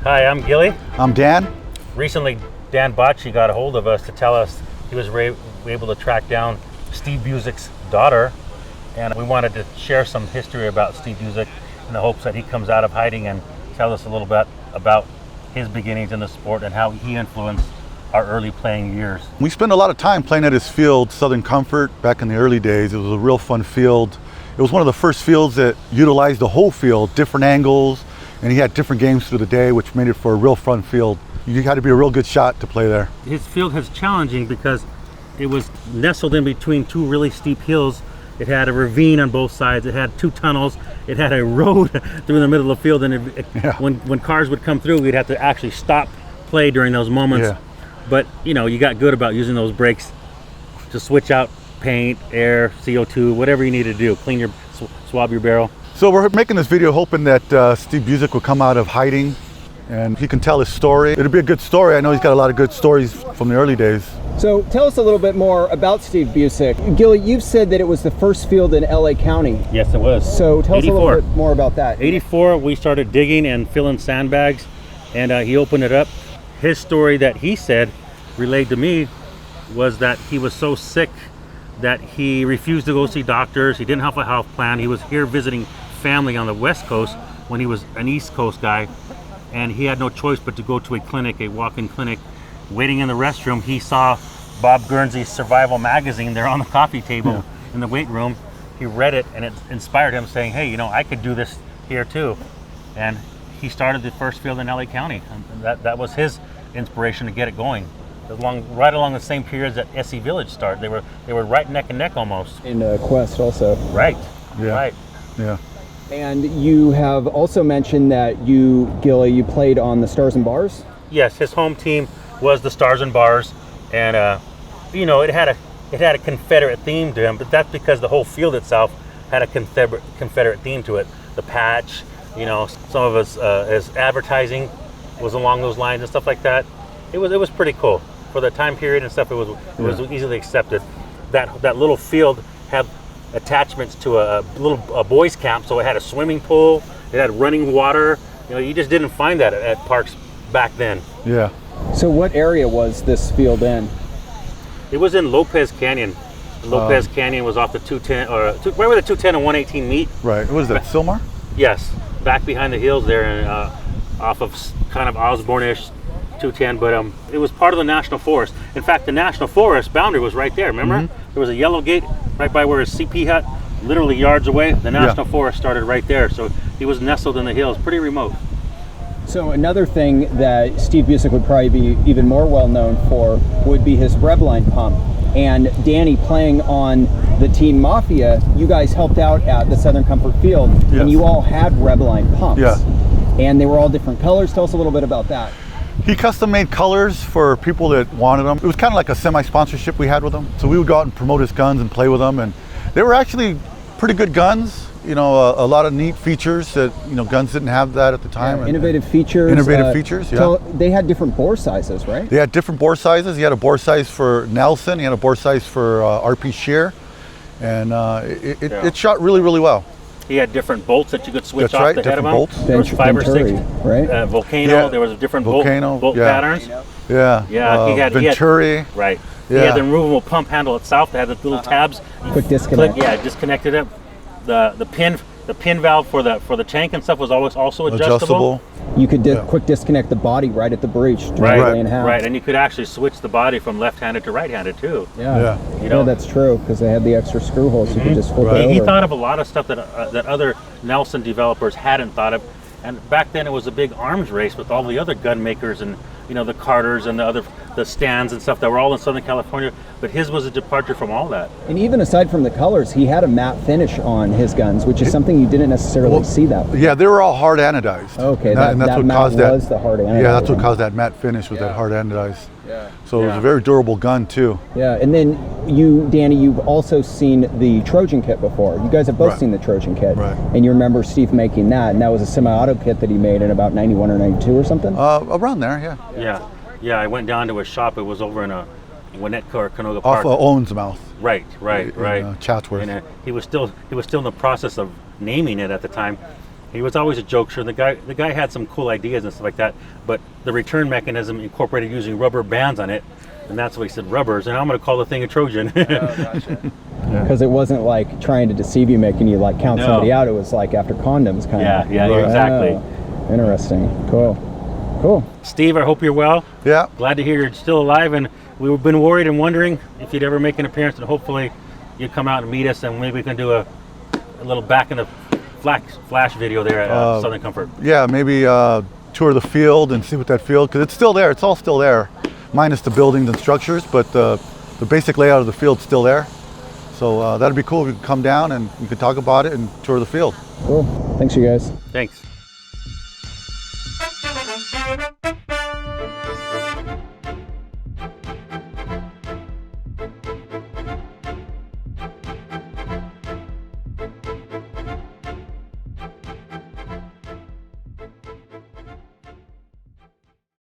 Hi, I'm Gilly. I'm Dan. Recently, Dan Bocci got a hold of us to tell us he was able to track down Steve Buzick's daughter, and we wanted to share some history about Steve Buzick in the hopes that he comes out of hiding and tell us a little bit about his beginnings in the sport and how he influenced our early playing years. We spent a lot of time playing at his field, Southern Comfort, back in the early days. It was a real fun field. It was one of the first fields that utilized the whole field, different angles, and he had different games through the day, which made it for a real fun field. You had to be a real good shot to play there. His field was challenging because it was nestled in between two really steep hills. It had a ravine on both sides. It had two tunnels. It had a road through the middle of the field, and when cars would come through, we'd have to actually stop play during those moments. Yeah. But you know, you got good about using those brakes to switch out paint, air, CO2, whatever you need to do. Clean your, swab your barrel. So we're making this video hoping that Steve Buzick will come out of hiding and he can tell his story. It'll be a good story. I know he's got a lot of good stories from the early days. So tell us a little bit more about Steve Buzick. Gilly, you've said that it was the first field in LA County. Yes, it was. So tell us a little bit more about that. 84, we started digging and filling sandbags, and he opened it up. His story that he said relayed to me was that he was so sick that he refused to go see doctors. He didn't have a health plan. He was here visiting family on the West Coast when he was an East Coast guy, and he had no choice but to go to a clinic, a walk-in clinic. Waiting in the restroom, he saw Bob Guernsey's Survival magazine there on the coffee table in the weight room. He read it, and it inspired him, saying, hey, you know, I could do this here too. And he started the first field in LA County. And that was his inspiration to get it going. Right along the same periods that SE Village started. They were right neck and neck almost. In Quest also. Right. Yeah. Right. Yeah. And you have also mentioned that you, Gilly, you played on the Stars and Bars? Yes, his home team was the Stars and Bars, and you know, it had a Confederate theme to him, but that's because the whole field itself had a Confederate theme to it. The patch, you know, some of his advertising was along those lines and stuff like that. It was pretty cool for the time period and stuff. It was easily accepted. That little field had attachments to a boys camp, so it had a swimming pool, it had running water. You know, you just didn't find that at parks back then. Yeah. So what area was this field in? It was in Lopez Canyon. Lopez Canyon was off the 210, right where the 210 and 118 meet. Right. What is that, Silmar? Yes, back behind the hills there, and off of kind of Osborne-ish 210, but it was part of the National Forest. In fact, the National Forest boundary was right there, remember? Mm-hmm. There was a yellow gate right by where his CP hut, literally yards away. The National Forest started right there, so he was nestled in the hills, pretty remote. So another thing that Steve Buzick would probably be even more well known for would be his Rebline pump. And Danny, playing on the Team Mafia, you guys helped out at the Southern Comfort Field, and you all had Rebline pumps. Yeah. And they were all different colors. Tell us a little bit about that. He custom made colors for people that wanted them. It was kind of like a semi-sponsorship we had with him. So we would go out and promote his guns and play with them, and they were actually pretty good guns. You know, a lot of neat features that, you know, guns didn't have that at the time. Yeah, innovative features. Innovative features, yeah. So they had different bore sizes, right? They had different bore sizes. He had a bore size for Nelson. He had a bore size for RP Shear. And it shot really, really well. He had different bolts that you could switch That's off right, the head of different them. bolts. There was 5 or 6. Right? Volcano, there was a different bolt patterns. Yeah. Yeah, he had Venturi. Right. Yeah. He had the removable pump handle itself that had the little tabs. Quick disconnect. Disconnected it. The pin valve for the tank and stuff was always also adjustable. You could quick disconnect the body right at the breech, directly in half. Right, and you could actually switch the body from left-handed to right-handed too. Yeah, you know, that's true, because they had the extra screw holes. You could just flip it over. He thought of a lot of stuff that other Nelson developers hadn't thought of, and back then it was a big arms race with all the other gun makers and, you know, the Carters and the Stands and stuff that were all in Southern California, but his was a departure from all that. And even aside from the colors, he had a matte finish on his guns, which is something you didn't necessarily see that way. Yeah, they were all hard anodized. Okay, and that's what matte caused was the hard anodized. Yeah, that's what caused that matte finish, was that hard anodized. Yeah. So it was a very durable gun too. Yeah, and then you, Danny, you've also seen the Trojan kit before. You guys have both seen the Trojan kit. Right. And you remember Steve making that, and that was a semi-auto kit that he made in about 91 or 92 or something? Around there, yeah. Yeah, I went down to his shop. It was over in Winnetka or Canoga Park. Off of Owens Mouth. Right. In Chatsworth. And he was still in the process of naming it at the time. He was always a jokester. The guy had some cool ideas and stuff like that, but the return mechanism incorporated using rubber bands on it, and that's what he said, rubbers, and I'm going to call the thing a Trojan. Because it wasn't like trying to deceive you, making you like count somebody out. It was like after condoms, kind of. Yeah, exactly. Interesting. Cool. Steve, I hope you're well. Yeah. Glad to hear you're still alive, and we've been worried and wondering if you'd ever make an appearance, and hopefully you'd come out and meet us, and maybe we can do a little back in the flash video there at Southern Comfort. Yeah, maybe tour the field and see what that field, because it's still there. It's all still there, minus the buildings and structures, but the basic layout of the field's still there. So that'd be cool if you could come down and we could talk about it and tour the field. Cool. Thanks, you guys. Thanks.